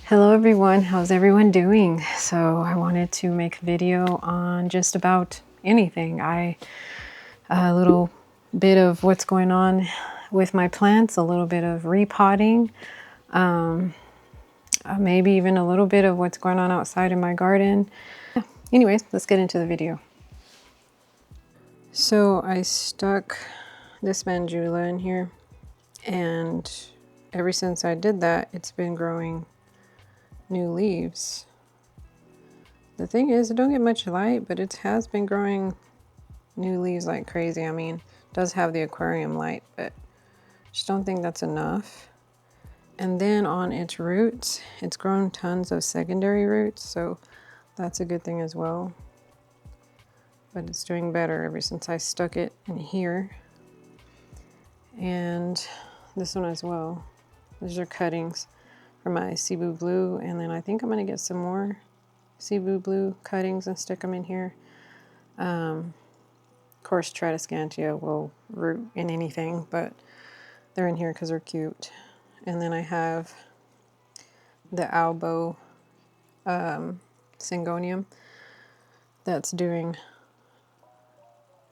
Hello everyone, how's everyone doing? So I wanted to make a video on just about anything. A little bit of what's going on with my plants, a little bit of repotting, maybe even a little bit of what's going on outside in my garden. Anyways, let's get into the video. So I stuck this mandula in here, and ever since I did that, it's been growing new leaves. The thing is, it don't get much light, but it has been growing new leaves like crazy. I mean, it does have the aquarium light, but I just don't think that's enough. And then on its roots, it's grown tons of secondary roots, so that's a good thing as well. But it's doing better ever since I stuck it in here. And this one as well. These are cuttings for my Cebu Blue, and then I think I'm gonna get some more Cebu Blue cuttings and stick them in here. Of course, Tradescantia will root in anything, but they're in here because they're cute. And then I have the Albo Syngonium that's doing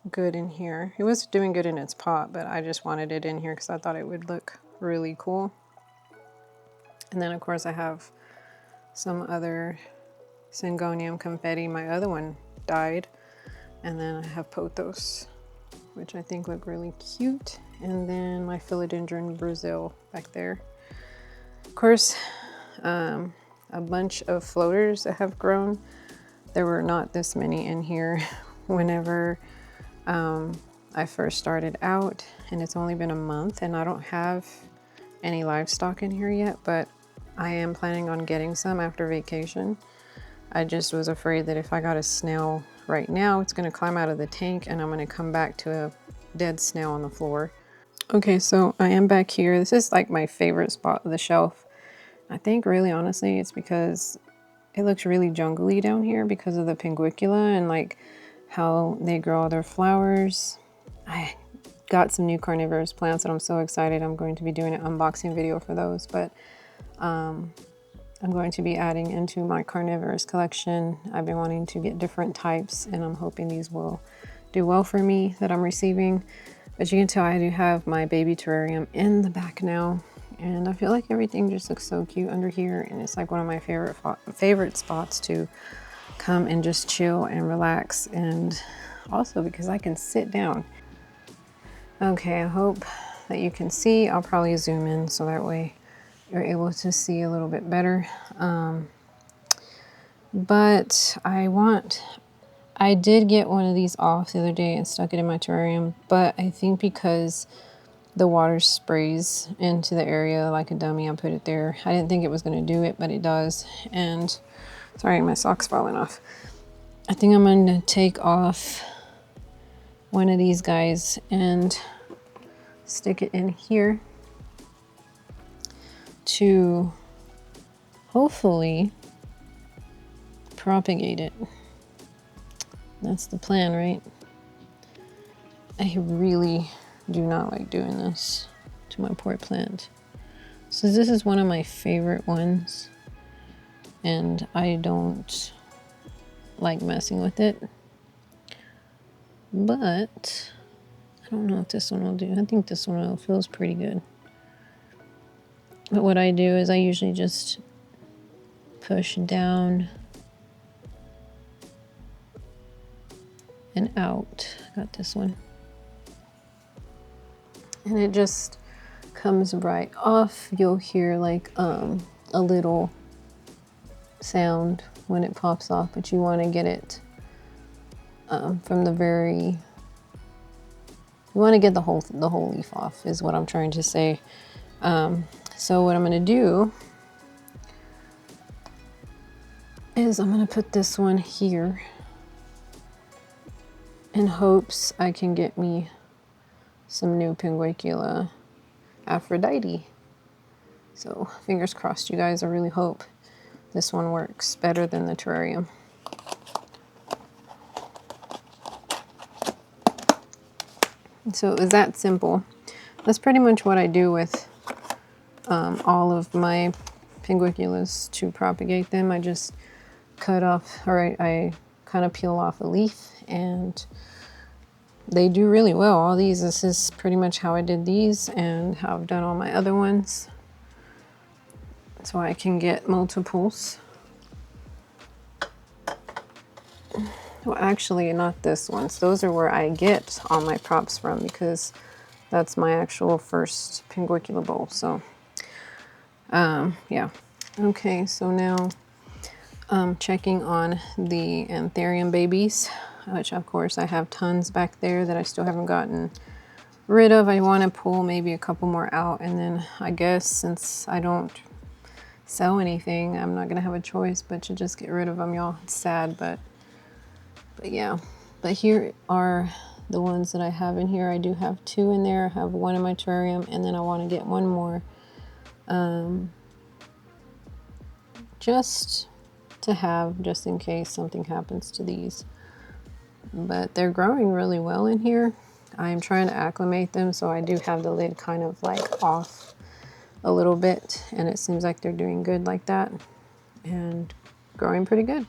good in here. It was doing good in its pot, but I just wanted it in here because I thought it would look really cool. And then of course I have some other Syngonium confetti. My other one died. And then I have pothos, which I think look really cute. And then my philodendron Brazil back there. Of course, a bunch of floaters that have grown. There were not this many in here whenever I first started out, and it's only been a month, and I don't have any livestock in here yet, but I am planning on getting some after vacation. I just was afraid that if I got a snail right now, it's going to climb out of the tank and I'm going to come back to a dead snail on the floor. Okay, so I am back here. This is like my favorite spot of the shelf. I think really honestly it's because it looks really jungly down here because of the pinguicula and like how they grow all their flowers. I got some new carnivorous plants and I'm so excited. I'm going to be doing an unboxing video for those, but I'm going to be adding into my carnivorous collection. I've been wanting to get different types and I'm hoping these will do well for me that I'm receiving. But you can tell I do have my baby terrarium in the back now, and I feel like everything just looks so cute under here, and it's like one of my favorite spots to come and just chill and relax, and also because I can sit down. Okay, I hope that you can see. I'll probably zoom in so that way you're able to see a little bit better. But I did get one of these off the other day and stuck it in my terrarium, but I think because the water sprays into the area like a dummy, I put it there. I didn't think it was going to do it, but it does. And sorry, my sock's falling off. I think I'm going to take off one of these guys and stick it in here to hopefully propagate it. That's the plan, right? I really do not like doing this to my poor plant. So this is one of my favorite ones, and I don't like messing with it. But I don't know if this one will do. I think this one feels pretty good. But what I do is I usually just push down and out. Got this one. And it just comes right off. You'll hear like a little sound when it pops off, but you want to get it from the very, you want to get the whole leaf off is what I'm trying to say. So what I'm going to do is I'm going to put this one here in hopes I can get me some new Pinguicula Aphrodite. So fingers crossed, you guys. I really hope this one works better than the terrarium. So it was that simple. That's pretty much what I do with all of my pinguiculas to propagate them. I just cut off, or I kind of peel off a leaf, and they do really well. All these, this is pretty much how I did these and how I've done all my other ones. So I can get multiples. Well, actually, not this ones. Those are where I get all my props from, because that's my actual first pinguicula bowl. So, yeah. Okay, so now checking on the anthurium babies, which of course I have tons back there that I still haven't gotten rid of. I want to pull maybe a couple more out, and then I guess since I don't sell anything, I'm not gonna have a choice but to just get rid of them, y'all. It's sad, but yeah. But here are the ones that I have in here. I do have 2 in there. I have 1 in my terrarium, and then I want to get 1 more just to have, just in case something happens to these. But they're growing really well in here. I'm trying to acclimate them, so I do have the lid kind of like off a little bit, and it seems like they're doing good like that and growing pretty good.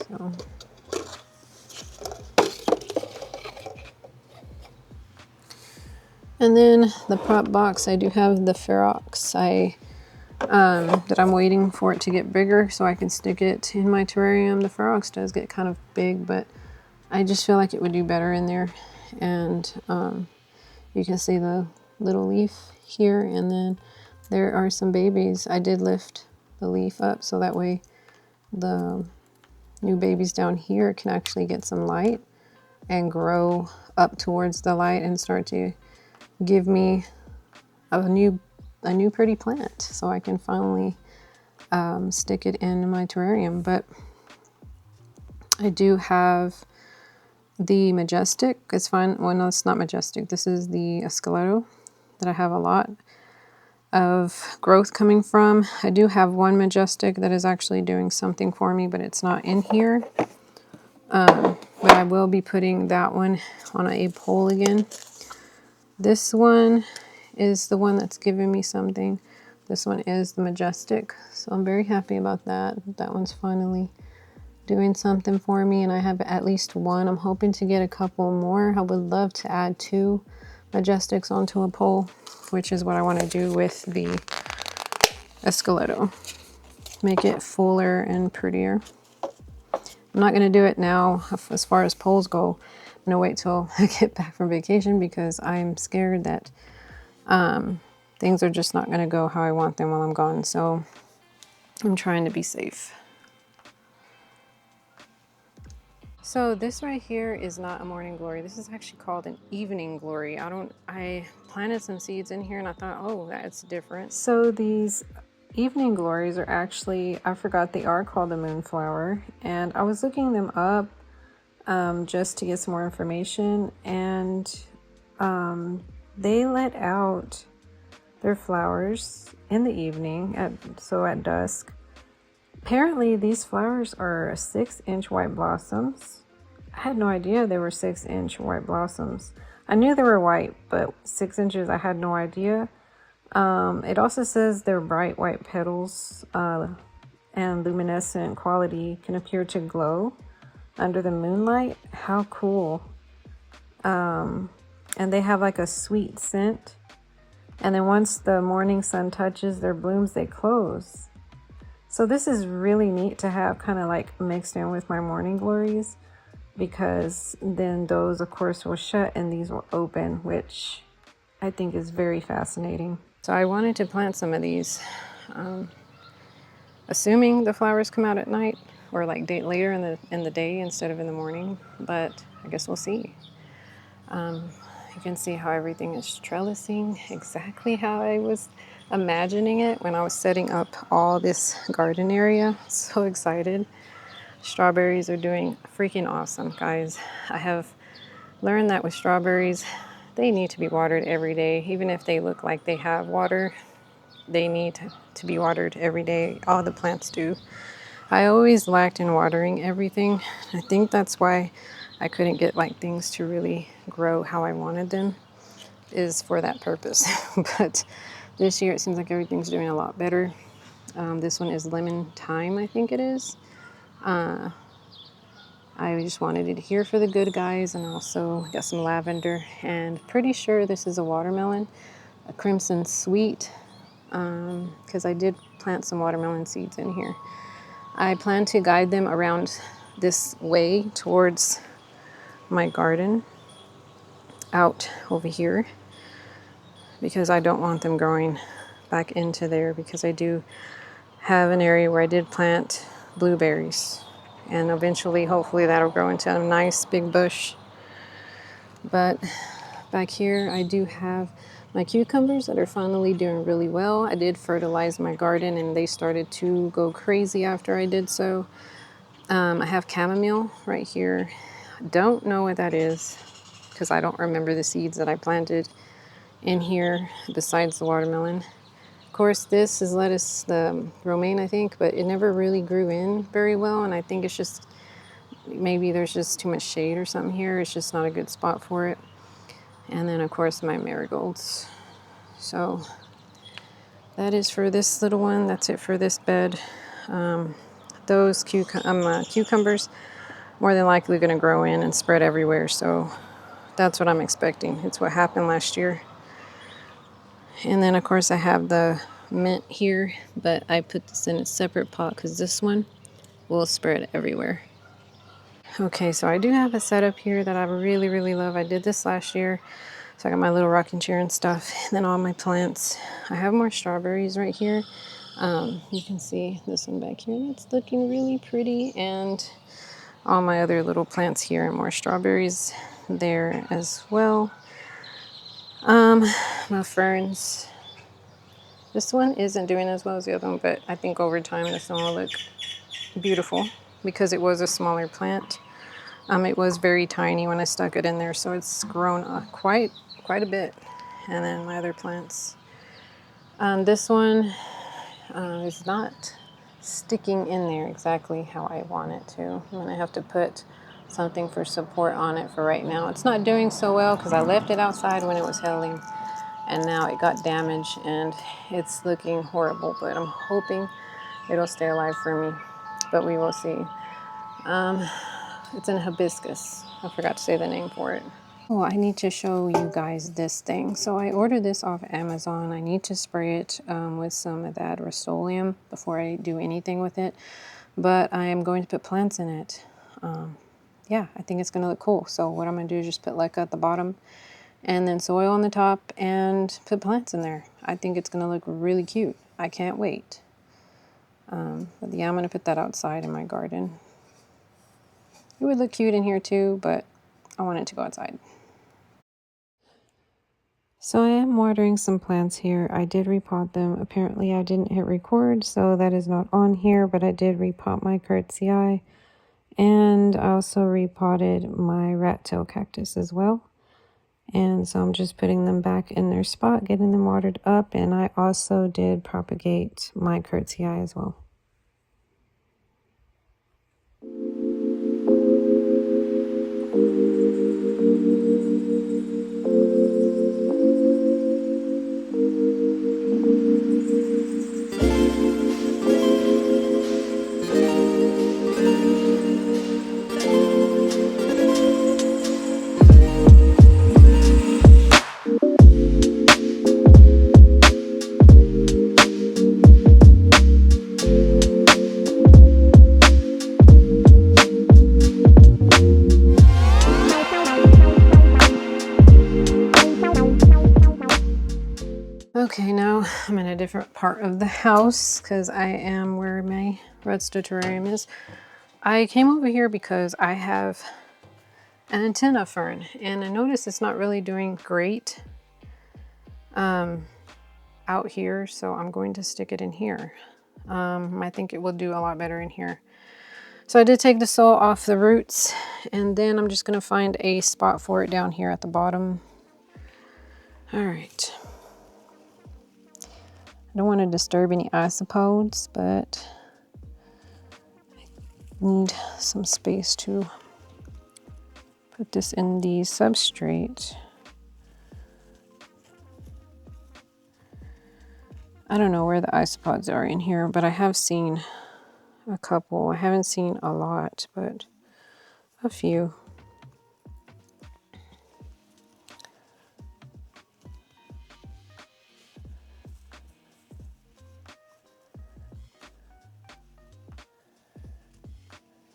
So and then the prop box, I do have the Ferox that I'm waiting for it to get bigger so I can stick it in my terrarium. The Ferox does get kind of big, but I just feel like it would do better in there. And you can see the little leaf here, and then there are some babies. I did lift the leaf up so that way the new babies down here can actually get some light and grow up towards the light and start to give me a new pretty plant, so I can finally stick it in my terrarium. But I do have the Majestic. It's fine. Well, no, it's not Majestic. This is the Esqueleto that I have a lot of growth coming from. I do have 1 Majestic that is actually doing something for me, but it's not in here. But I will be putting that one on a pole again. This one is the one that's giving me something. This one is the Majestic, so I'm very happy about that. That one's finally doing something for me, and I have at least 1. I'm hoping to get a couple more. I would love to add 2 Majestics onto a pole, which is what I want to do with the Esqueleto. Make it fuller and prettier. I'm not going to do it now as far as poles go. I'm going to wait till I get back from vacation, because I'm scared that things are just not going to go how I want them while I'm gone. So I'm trying to be safe. So this right here is not a morning glory. This is actually called an evening glory. I planted some seeds in here and I thought, oh, that's different. So these evening glories are actually, I forgot they are called the moonflower, and I was looking them up just to get some more information, and they let out their flowers in the evening, at dusk. Apparently these flowers are 6-inch white blossoms. I had no idea they were 6-inch white blossoms. I knew they were white, but 6 inches, I had no idea. It also says their bright white petals and luminescent quality can appear to glow under the moonlight. How cool. And they have like a sweet scent. And then once the morning sun touches their blooms, they close. So this is really neat to have kind of like mixed in with my morning glories, because then those of course will shut and these will open, which I think is very fascinating. So I wanted to plant some of these, assuming the flowers come out at night or like later in the day instead of in the morning, but I guess we'll see. You can see how everything is trellising exactly how I was imagining it when I was setting up all this garden area. So excited. Strawberries are doing freaking awesome, guys. I have learned that with strawberries, they need to be watered every day. Even if they look like they have water, they need to be watered every day. All the plants do. I always lacked in watering everything. I think that's why I couldn't get like things to really grow how I wanted them. is for that purpose. But this year it seems like everything's doing a lot better. This one is lemon thyme, I think it is. I just wanted it here for the good guys, and also got some lavender, and pretty sure this is a watermelon, a crimson sweet, because I did plant some watermelon seeds in here. I plan to guide them around this way towards my garden out over here, because I don't want them growing back into there, because I do have an area where I did plant blueberries, and eventually hopefully that'll grow into a nice big bush. But back here I do have my cucumbers that are finally doing really well. I did fertilize my garden and they started to go crazy after I did so. I have chamomile right here. Don't know what that is because I don't remember the seeds that I planted in here besides the watermelon. Of course, this is lettuce, the romaine, I think, but it never really grew in very well, and I think it's just, maybe there's just too much shade or something here. It's just not a good spot for it. And then, of course, my marigolds. So that is for this little one. That's it for this bed. Those cucumbers more than likely going to grow in and spread everywhere, so that's what I'm expecting. It's what happened last year. And then, of course, I have the mint here, but I put this in a separate pot because this one will spread everywhere. Okay, so I do have a setup here that I really, really love. I did this last year. So I got my little rocking chair and stuff, and then all my plants. I have more strawberries right here. You can see this one back here. It's looking really pretty, and all my other little plants here and more strawberries there as well. My ferns. This one isn't doing as well as the other one, but I think over time this one will look beautiful because it was a smaller plant. It was very tiny when I stuck it in there, so it's grown quite a bit. And then my other plants. This one is not sticking in there exactly how I want it to. I'm gonna have to put something for support on it for right now. It's not doing so well because I left it outside when it was healing, and now it got damaged and it's looking horrible, but I'm hoping it'll stay alive for me, but we will see. It's an hibiscus. I forgot to say the name for it. Oh, I need to show you guys this thing. So I ordered this off Amazon. I need to spray it with some of that Rust-Oleum before I do anything with it, but I am going to put plants in it. Yeah, I think it's going to look cool. So what I'm going to do is just put leca at the bottom and then soil on the top and put plants in there. I think it's going to look really cute. I can't wait. But yeah, I'm going to put that outside in my garden. It would look cute in here too, but I want it to go outside. So I am watering some plants here. I did repot them. Apparently I didn't hit record, so that is not on here, but I did repot my curtsii. And I also repotted my rat tail cactus as well. And so I'm just putting them back in their spot, getting them watered up. And I also did propagate my curtsii as well. Okay, now I'm in a different part of the house because I am where my redstone terrarium is. I came over here because I have an antenna fern, and I noticed it's not really doing great out here, so I'm going to stick it in here. I think it will do a lot better in here. So I did take the soil off the roots, and then I'm just going to find a spot for it down here at the bottom. All right. I don't want to disturb any isopods, but I need some space to put this in the substrate. I don't know where the isopods are in here, but I have seen a couple. I haven't seen a lot, but a few.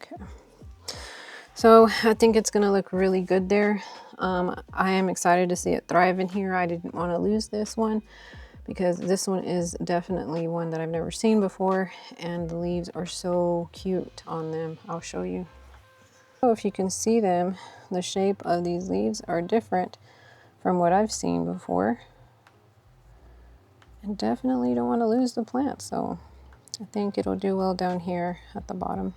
Okay. So I think it's gonna look really good there. I am excited to see it thrive in here. I didn't want to lose this one because this one is definitely one that I've never seen before, and the leaves are so cute on them. I'll show you. So if you can see them, the shape of these leaves are different from what I've seen before. And definitely don't want to lose the plant, so I think it'll do well down here at the bottom.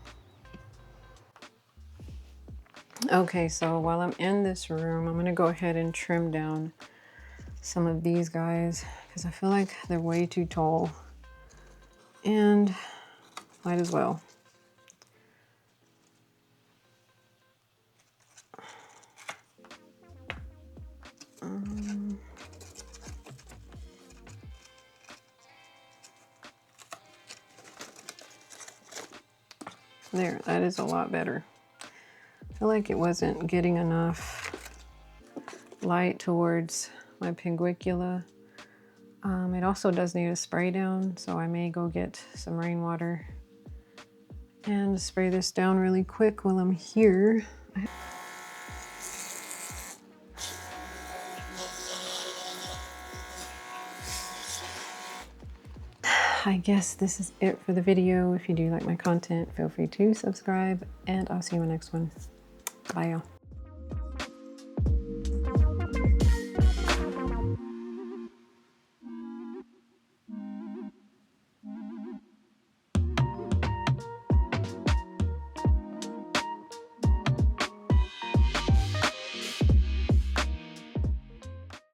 Okay, so while I'm in this room, I'm gonna go ahead and trim down some of these guys because I feel like they're way too tall, and might as well. There, that is a lot better. I feel like it wasn't getting enough light towards my pinguicula. It also does need a spray down, so I may go get some rainwater and spray this down really quick while I'm here. I guess this is it for the video. If you do like my content, feel free to subscribe, and I'll see you in the next one. Bye, y'all.